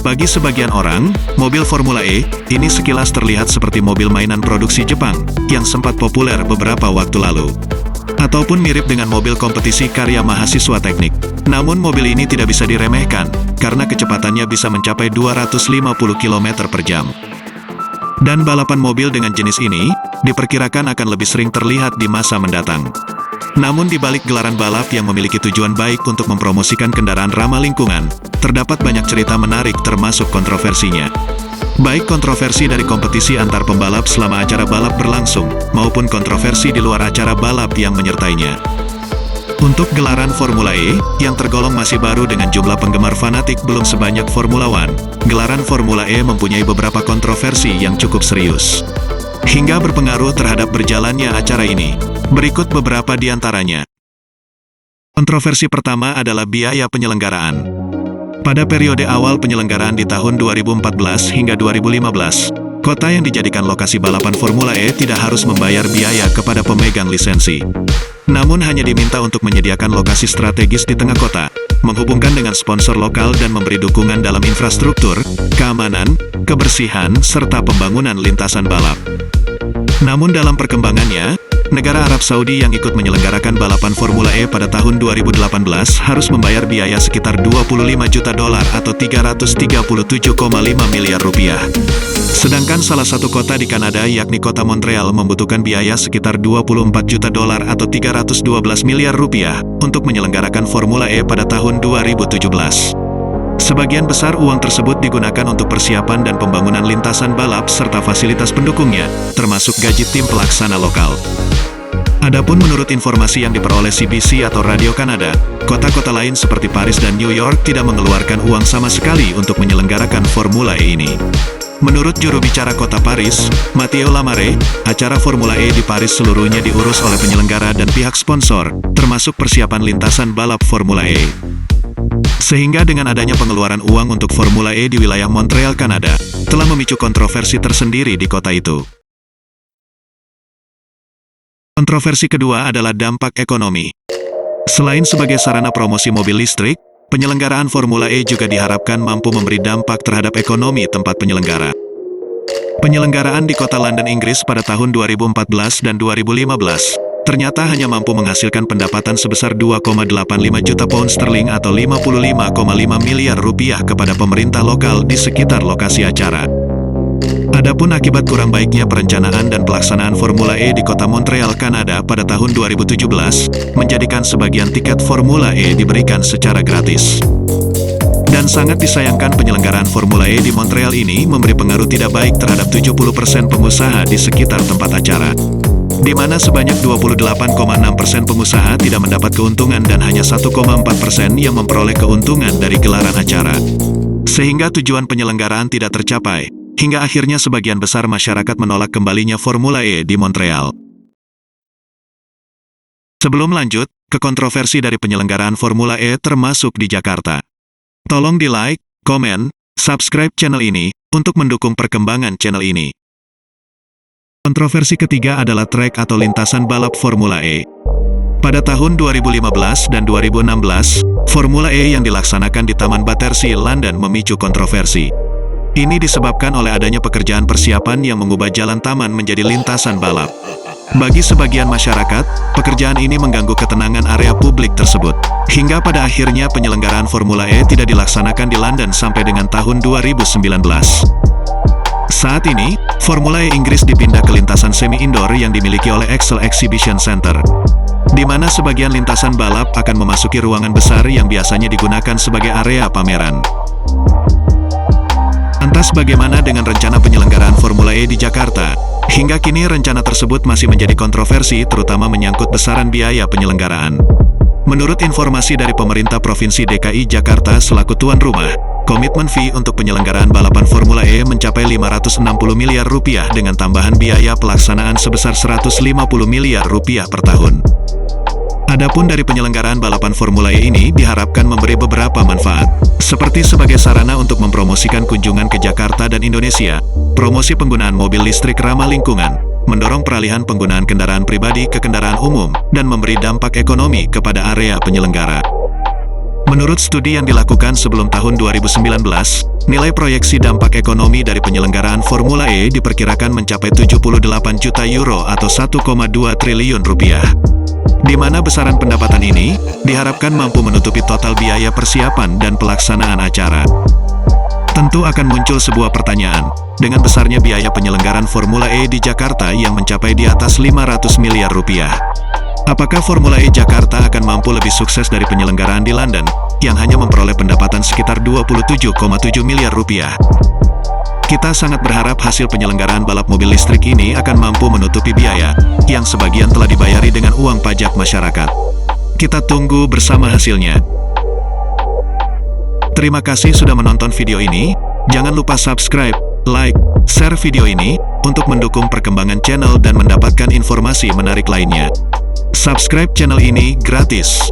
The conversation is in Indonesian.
Bagi sebagian orang, mobil Formula E ini sekilas terlihat seperti mobil mainan produksi Jepang yang sempat populer beberapa waktu lalu. Ataupun mirip dengan mobil kompetisi karya mahasiswa teknik. Namun mobil ini tidak bisa diremehkan, karena kecepatannya bisa mencapai 250 km per jam. Dan balapan mobil dengan jenis ini, diperkirakan akan lebih sering terlihat di masa mendatang. Namun di balik gelaran balap yang memiliki tujuan baik untuk mempromosikan kendaraan ramah lingkungan, terdapat banyak cerita menarik termasuk kontroversinya. Baik kontroversi dari kompetisi antar pembalap selama acara balap berlangsung, maupun kontroversi di luar acara balap yang menyertainya. Untuk gelaran Formula E, yang tergolong masih baru dengan jumlah penggemar fanatik belum sebanyak Formula One, gelaran Formula E mempunyai beberapa kontroversi yang cukup serius. Hingga berpengaruh terhadap berjalannya acara ini. Berikut beberapa di antaranya. Kontroversi pertama adalah biaya penyelenggaraan. Pada periode awal penyelenggaraan di tahun 2014 hingga 2015, kota yang dijadikan lokasi balapan Formula E tidak harus membayar biaya kepada pemegang lisensi. Namun hanya diminta untuk menyediakan lokasi strategis di tengah kota, menghubungkan dengan sponsor lokal dan memberi dukungan dalam infrastruktur, keamanan, kebersihan, serta pembangunan lintasan balap. Namun dalam perkembangannya, negara Arab Saudi yang ikut menyelenggarakan balapan Formula E pada tahun 2018 harus membayar biaya sekitar $25 juta atau 337,5 miliar rupiah. Sedangkan salah satu kota di Kanada yakni kota Montreal membutuhkan biaya sekitar $24 juta atau 312 miliar rupiah untuk menyelenggarakan Formula E pada tahun 2017. Sebagian besar uang tersebut digunakan untuk persiapan dan pembangunan lintasan balap serta fasilitas pendukungnya, termasuk gaji tim pelaksana lokal. Adapun menurut informasi yang diperoleh CBC atau Radio Kanada, kota-kota lain seperti Paris dan New York tidak mengeluarkan uang sama sekali untuk menyelenggarakan Formula E ini. Menurut juru bicara kota Paris, Matteo Lamare, acara Formula E di Paris seluruhnya diurus oleh penyelenggara dan pihak sponsor, termasuk persiapan lintasan balap Formula E. Sehingga dengan adanya pengeluaran uang untuk Formula E di wilayah Montreal, Kanada, telah memicu kontroversi tersendiri di kota itu. Kontroversi kedua adalah dampak ekonomi. Selain sebagai sarana promosi mobil listrik, penyelenggaraan Formula E juga diharapkan mampu memberi dampak terhadap ekonomi tempat penyelenggara. Penyelenggaraan di kota London, Inggris pada tahun 2014 dan 2015, ternyata hanya mampu menghasilkan pendapatan sebesar 2,85 juta pound sterling atau 55,5 miliar rupiah kepada pemerintah lokal di sekitar lokasi acara. Adapun akibat kurang baiknya perencanaan dan pelaksanaan Formula E di kota Montreal, Kanada pada tahun 2017, menjadikan sebagian tiket Formula E diberikan secara gratis. Dan sangat disayangkan penyelenggaraan Formula E di Montreal ini memberi pengaruh tidak baik terhadap 70% pengusaha di sekitar tempat acara, di mana sebanyak 28,6% pengusaha tidak mendapat keuntungan dan hanya 1,4% yang memperoleh keuntungan dari gelaran acara. Sehingga tujuan penyelenggaraan tidak tercapai, hingga akhirnya sebagian besar masyarakat menolak kembalinya Formula E di Montreal. Sebelum lanjut ke kontroversi dari penyelenggaraan Formula E termasuk di Jakarta, tolong di-like, komen, subscribe channel ini untuk mendukung perkembangan channel ini. Kontroversi ketiga adalah trek atau lintasan balap Formula E. Pada tahun 2015 dan 2016, Formula E yang dilaksanakan di Taman Battersea, London memicu kontroversi. Ini disebabkan oleh adanya pekerjaan persiapan yang mengubah jalan taman menjadi lintasan balap. Bagi sebagian masyarakat, pekerjaan ini mengganggu ketenangan area publik tersebut. Hingga pada akhirnya penyelenggaraan Formula E tidak dilaksanakan di London sampai dengan tahun 2019. Saat ini, Formula E Inggris dipindah ke lintasan semi-indoor yang dimiliki oleh Excel Exhibition Center, di mana sebagian lintasan balap akan memasuki ruangan besar yang biasanya digunakan sebagai area pameran. Lantas bagaimana dengan rencana penyelenggaraan Formula E di Jakarta? Hingga kini rencana tersebut masih menjadi kontroversi, terutama menyangkut besaran biaya penyelenggaraan. Menurut informasi dari pemerintah Provinsi DKI Jakarta selaku tuan rumah, komitmen fee untuk penyelenggaraan balapan Formula E mencapai 560 miliar rupiah dengan tambahan biaya pelaksanaan sebesar 150 miliar rupiah per tahun. Adapun dari penyelenggaraan balapan Formula E ini diharapkan memberi beberapa manfaat, seperti sebagai sarana untuk mempromosikan kunjungan ke Jakarta dan Indonesia, promosi penggunaan mobil listrik ramah lingkungan, mendorong peralihan penggunaan kendaraan pribadi ke kendaraan umum, dan memberi dampak ekonomi kepada area penyelenggara. Menurut studi yang dilakukan sebelum tahun 2019, Nilai proyeksi dampak ekonomi dari penyelenggaraan Formula E diperkirakan mencapai 78 juta euro atau 1,2 triliun rupiah. Di mana besaran pendapatan ini diharapkan mampu menutupi total biaya persiapan dan pelaksanaan acara. Tentu akan muncul sebuah pertanyaan, dengan besarnya biaya penyelenggaraan Formula E di Jakarta yang mencapai di atas 500 miliar rupiah. Apakah Formula E Jakarta akan mampu lebih sukses dari penyelenggaraan di London, yang hanya memperoleh pendapatan sekitar 27,7 miliar rupiah? Kita sangat berharap hasil penyelenggaraan balap mobil listrik ini akan mampu menutupi biaya, yang sebagian telah dibayari dengan uang pajak masyarakat. Kita tunggu bersama hasilnya. Terima kasih sudah menonton video ini. Jangan lupa subscribe, like, share video ini, untuk mendukung perkembangan channel dan mendapatkan informasi menarik lainnya. Subscribe channel ini gratis.